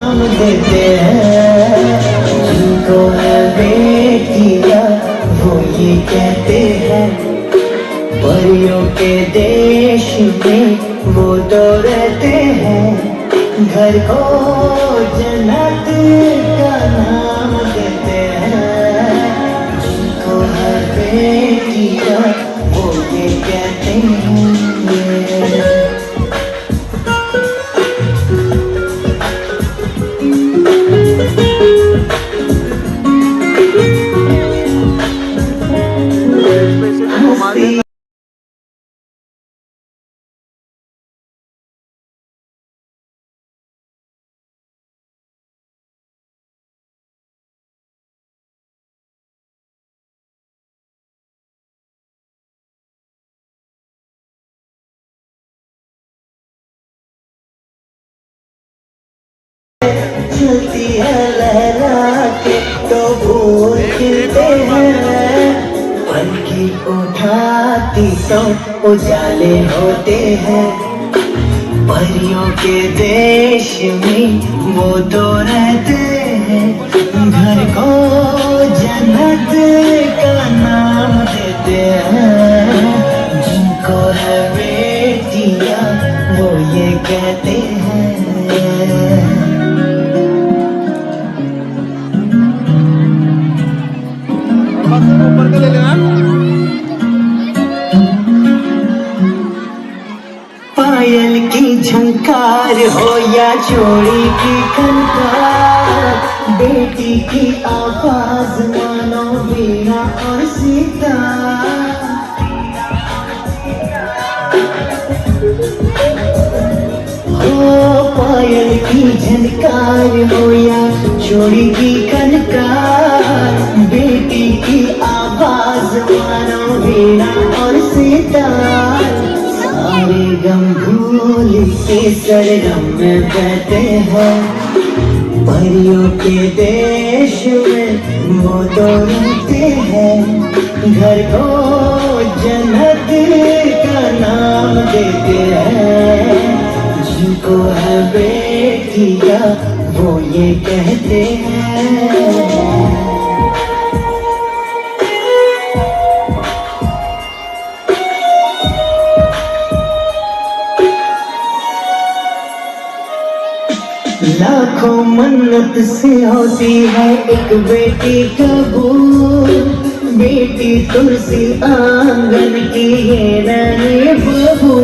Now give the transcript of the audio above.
हम देते हैं जिनको है बेटियां, वो ये कहते हैं परियों के देश में वो तो रहते हैं। घर को जन्नत का नाम देते हैं, जिनको है बेटियां वो ये कहते हैं। चलती है लहरा के तो भूल खिलते हैं, पलकी उठाती तो उजाले होते हैं। परियों के देश में वो तो रहते हैं, घर को जन्नत का नाम देते हैं। जिनको है बेटियां वो ये कहते हैं। ऊपर के ले लेना। पायल की झंकार हो या चोरी की खनकार, बेटी की आवाज मानो वीणा और सितार। हो पायल की झनकार हो या चोरी की खनकार, बेटी की आवाज मानो वीणा और सितार। सारे गम भूल के सरगम में बहते हैं, परियों के देश में वो तो रहते हैं। घर को जन्नत का नाम देते हैं, जिनको है बेटियां वो ये कहते हैं। लाखों मन्नत से होती है एक बेटी कबूल, बेटी तुलसी आंगन की ये नई बहू।